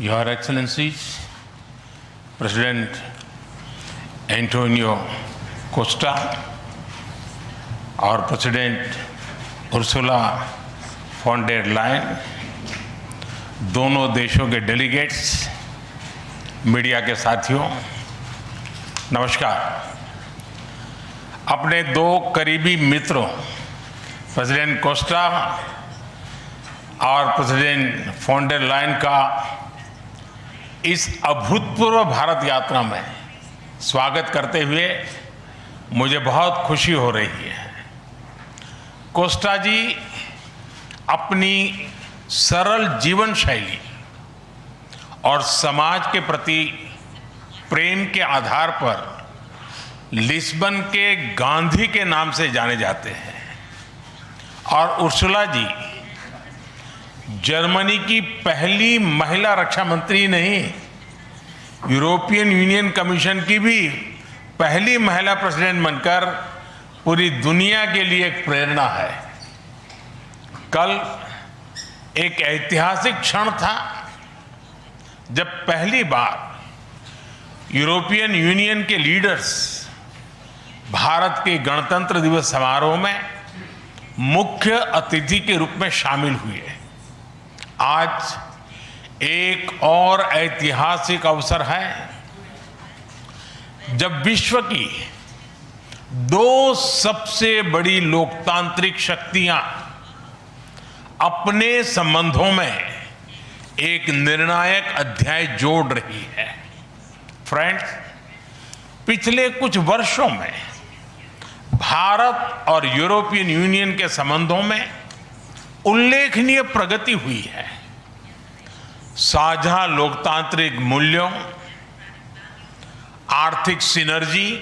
Your Excellencies, President Antonio Costa और president Ursula von der Leyen, दोनों देशों के डेलीगेट्स, मीडिया के साथियों, नमस्कार। अपने दो करीबी मित्रों प्रेसिडेंट कोस्टा और प्रेसिडेंट फॉन डेर लायन का इस अभूतपूर्व भारत यात्रा में स्वागत करते हुए मुझे बहुत खुशी हो रही है। कोस्टा जी अपनी सरल जीवन शैली और समाज के प्रति प्रेम के आधार पर लिस्बन के गांधी के नाम से जाने जाते हैं और उर्सुला जी जर्मनी की पहली महिला रक्षा मंत्री नहीं, यूरोपियन यूनियन कमीशन की भी पहली महिला प्रेसिडेंट बनकर पूरी दुनिया के लिए एक प्रेरणा है। कल एक ऐतिहासिक क्षण था जब पहली बार यूरोपियन यूनियन के लीडर्स भारत के गणतंत्र दिवस समारोह में मुख्य अतिथि के रूप में शामिल हुए। आज एक और ऐतिहासिक अवसर है जब विश्व की दो सबसे बड़ी लोकतांत्रिक शक्तियां अपने संबंधों में एक निर्णायक अध्याय जोड़ रही है। फ्रेंड्स, पिछले कुछ वर्षों में भारत और यूरोपियन यूनियन के संबंधों में उल्लेखनीय प्रगति हुई है। साझा लोकतांत्रिक मूल्यों, आर्थिक सिनर्जी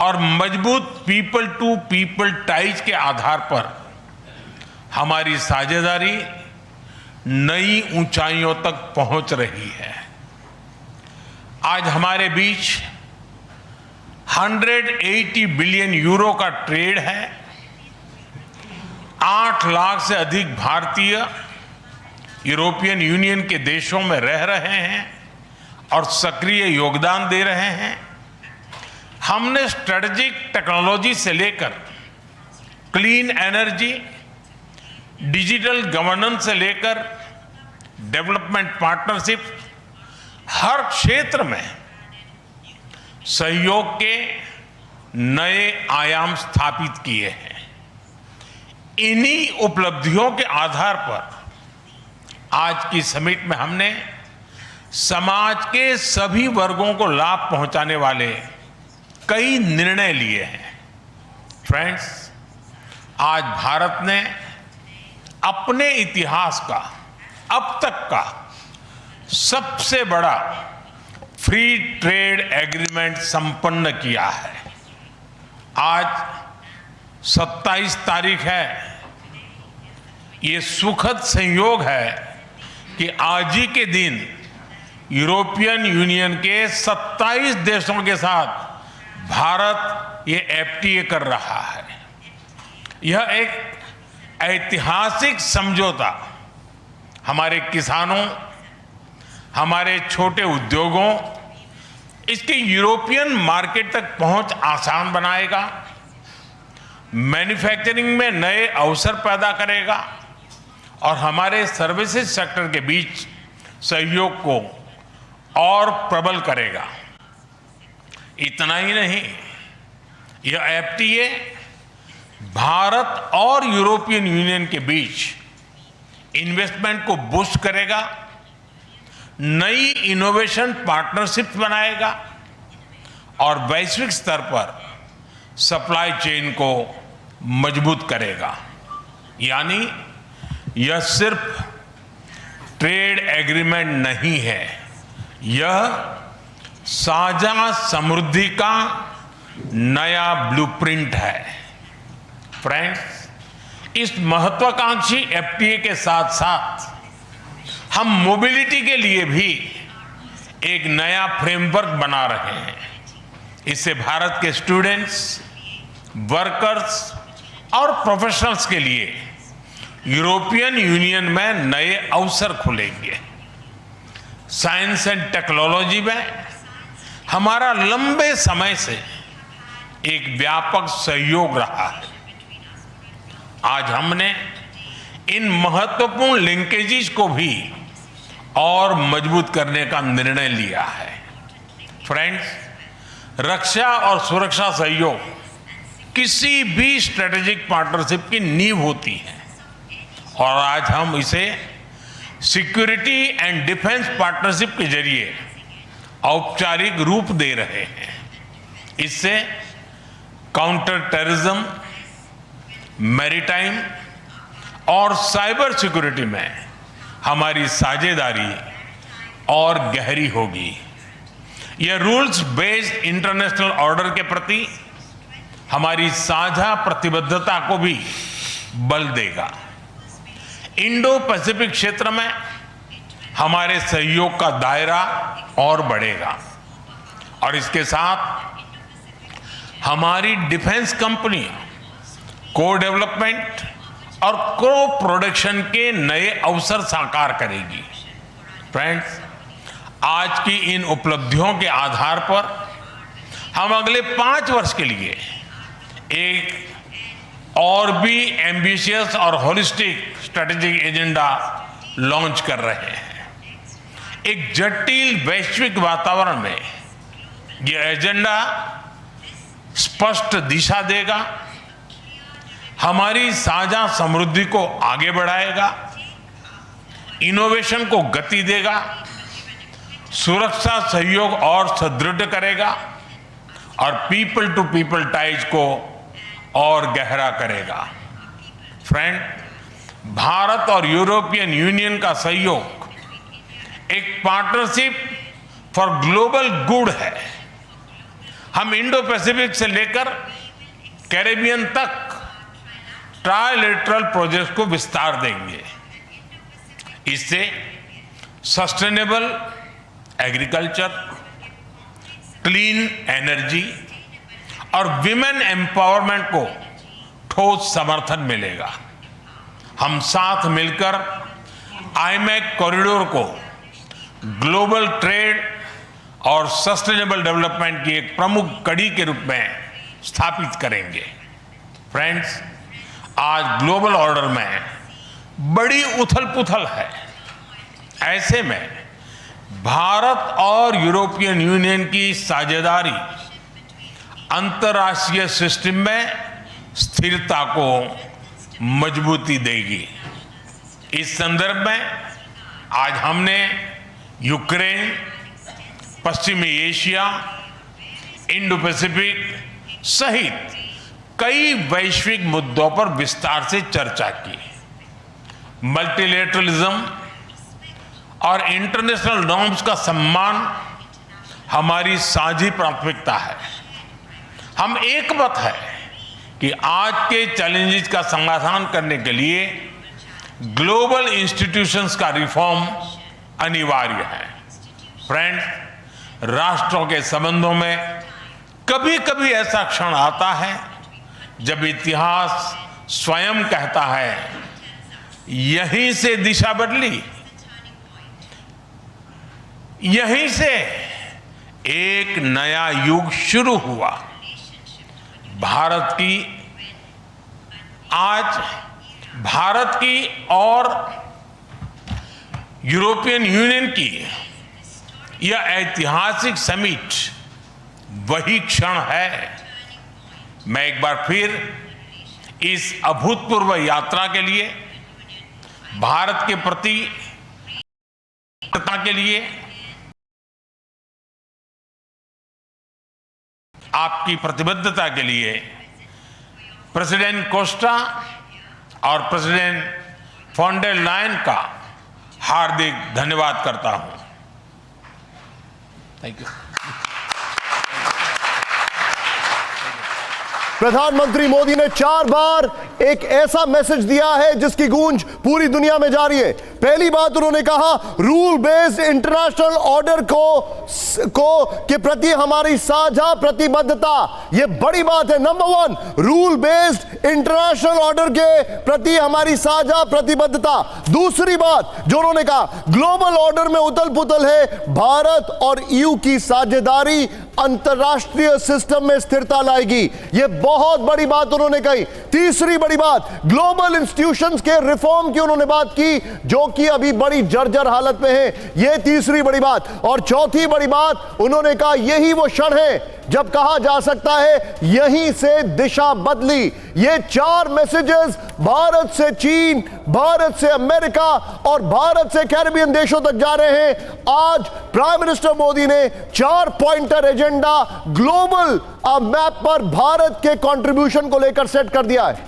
और मजबूत पीपल टू पीपल टाइज के आधार पर हमारी साझेदारी नई ऊंचाइयों तक पहुंच रही है। आज हमारे बीच 180 बिलियन यूरो का ट्रेड है। 8 लाख से अधिक भारतीय यूरोपियन यूनियन के देशों में रह रहे हैं और सक्रिय योगदान दे रहे हैं। हमने स्ट्रेटेजिक टेक्नोलॉजी से लेकर क्लीन एनर्जी, डिजिटल गवर्नेंस से लेकर डेवलपमेंट पार्टनरशिप, हर क्षेत्र में सहयोग के नए आयाम स्थापित किए हैं। इन्हीं उपलब्धियों के आधार पर आज की समिट में हमने समाज के सभी वर्गों को लाभ पहुंचाने वाले कई निर्णय लिए हैं। फ्रेंड्स, आज भारत ने अपने इतिहास का अब तक का सबसे बड़ा फ्री ट्रेड एग्रीमेंट संपन्न किया है। आज 27 तारीख है। ये सुखद संयोग है कि आज ही के दिन यूरोपियन यूनियन के 27 देशों के साथ भारत ये एफटीए कर रहा है। यह एक ऐतिहासिक समझौता हमारे किसानों, हमारे छोटे उद्योगों, इसके यूरोपियन मार्केट तक पहुंच आसान बनाएगा, मैन्युफैक्चरिंग में नए अवसर पैदा करेगा और हमारे सर्विसेज सेक्टर के बीच सहयोग को और प्रबल करेगा। इतना ही नहीं, यह एफटीए भारत और यूरोपियन यूनियन के बीच इन्वेस्टमेंट को बूस्ट करेगा, नई इनोवेशन पार्टनरशिप बनाएगा और वैश्विक स्तर पर सप्लाई चेन को मजबूत करेगा। यानी यह सिर्फ ट्रेड एग्रीमेंट नहीं है, यह साझा समृद्धि का नया ब्लूप्रिंट है। फ्रेंड्स, इस महत्वाकांक्षी एफटीए के साथ साथ हम मोबिलिटी के लिए भी एक नया फ्रेमवर्क बना रहे हैं। इससे भारत के स्टूडेंट्स, वर्कर्स और प्रोफेशनल्स के लिए यूरोपियन यूनियन में नए अवसर खुलेंगे। साइंस एंड टेक्नोलॉजी में हमारा लंबे समय से एक व्यापक सहयोग रहा है। आज हमने इन महत्वपूर्ण लिंकेजेस को भी और मजबूत करने का निर्णय लिया है। फ्रेंड्स, रक्षा और सुरक्षा सहयोग किसी भी स्ट्रेटेजिक पार्टनरशिप की नींव होती है और आज हम इसे सिक्योरिटी एंड डिफेंस पार्टनरशिप के जरिए औपचारिक रूप दे रहे हैं। इससे काउंटर टेररिज्म, मैरीटाइम और साइबर सिक्योरिटी में हमारी साझेदारी और गहरी होगी। यह रूल्स बेस्ड इंटरनेशनल ऑर्डर के प्रति हमारी साझा प्रतिबद्धता को भी बल देगा। इंडो पैसिफिक क्षेत्र में हमारे सहयोग का दायरा और बढ़ेगा और इसके साथ हमारी डिफेंस कंपनियां को डेवलपमेंट और को प्रोडक्शन के नए अवसर साकार करेगी। फ्रेंड्स, आज की इन उपलब्धियों के आधार पर हम अगले 5 वर्ष के लिए एक और भी एम्बिशियस और होलिस्टिक स्ट्रेटेजिक एजेंडा लॉन्च कर रहे हैं। एक जटिल वैश्विक वातावरण में यह एजेंडा स्पष्ट दिशा देगा, हमारी साझा समृद्धि को आगे बढ़ाएगा, इनोवेशन को गति देगा, सुरक्षा सहयोग और सुदृढ़ करेगा और पीपल टू पीपल टाइज को और गहरा करेगा। फ्रेंड, भारत और यूरोपियन यूनियन का सहयोग एक पार्टनरशिप फॉर ग्लोबल गुड है। हम इंडो पैसिफिक से लेकर कैरेबियन तक ट्राइलेटरल प्रोजेक्ट को विस्तार देंगे। इससे सस्टेनेबल एग्रीकल्चर, क्लीन एनर्जी और विमेन एम्पावरमेंट को ठोस समर्थन मिलेगा। हम साथ मिलकर आईमैक कॉरिडोर को ग्लोबल ट्रेड और सस्टेनेबल डेवलपमेंट की एक प्रमुख कड़ी के रूप में स्थापित करेंगे। फ्रेंड्स, आज ग्लोबल ऑर्डर में बड़ी उथल-पुथल है। ऐसे में भारत और यूरोपियन यूनियन की साझेदारी अंतर्राष्ट्रीय सिस्टम में स्थिरता को मजबूती देगी। इस संदर्भ में आज हमने यूक्रेन, पश्चिमी एशिया, इंडो पैसिफिक सहित कई वैश्विक मुद्दों पर विस्तार से चर्चा की। मल्टीलेटरलिज्म और इंटरनेशनल नॉर्म्स का सम्मान हमारी साझी प्राथमिकता है। हम एकमत है कि आज के चैलेंजेस का समाधान करने के लिए ग्लोबल इंस्टीट्यूशंस का रिफॉर्म अनिवार्य है। फ्रेंड्स, राष्ट्रों के संबंधों में कभी कभी ऐसा क्षण आता है जब इतिहास स्वयं कहता है, यहीं से दिशा बदली, यहीं से एक नया युग शुरू हुआ। भारत की और यूरोपियन यूनियन की यह ऐतिहासिक समिट वही क्षण है। मैं एक बार फिर इस अभूतपूर्व यात्रा के लिए, भारत के प्रति के लिए आपकी प्रतिबद्धता के लिए प्रेसिडेंट कोस्टा और प्रेसिडेंट फॉन डेर लायन का हार्दिक धन्यवाद करता हूं। Thank you. प्रधानमंत्री मोदी ने 4 बार एक ऐसा मैसेज दिया है जिसकी गूंज पूरी दुनिया में जा रही है। पहली बात उन्होंने कहा रूल बेस्ड इंटरनेशनल ऑर्डर को के प्रति हमारी साझा प्रतिबद्धता, यह बड़ी बात है। Number 1, rule based international order के प्रति हमारी साझा प्रतिबद्धता। दूसरी बात जो उन्होंने कहा, ग्लोबल ऑर्डर में उथल पुथल है, भारत और ईयू की साझेदारी अंतरराष्ट्रीय सिस्टम में स्थिरता लाएगी। यह बहुत बड़ी बात उन्होंने कही। तीसरी बड़ी बात, ग्लोबल इंस्टीट्यूशंस के रिफॉर्म की उन्होंने बात की जो कि अभी बड़ी जर्जर हालत में है। यह तीसरी बड़ी बात। और चौथी बड़ी बात उन्होंने कहा, यही वो क्षण है जब कहा जा सकता है यहीं से दिशा बदली। ये 4 मैसेजेस भारत से चीन, भारत से अमेरिका और भारत से कैरिबियन देशों तक जा रहे हैं। आज प्राइम मिनिस्टर मोदी ने 4 पॉइंटर एजेंडा ग्लोबल मैप पर भारत के कंट्रीब्यूशन को लेकर सेट कर दिया है।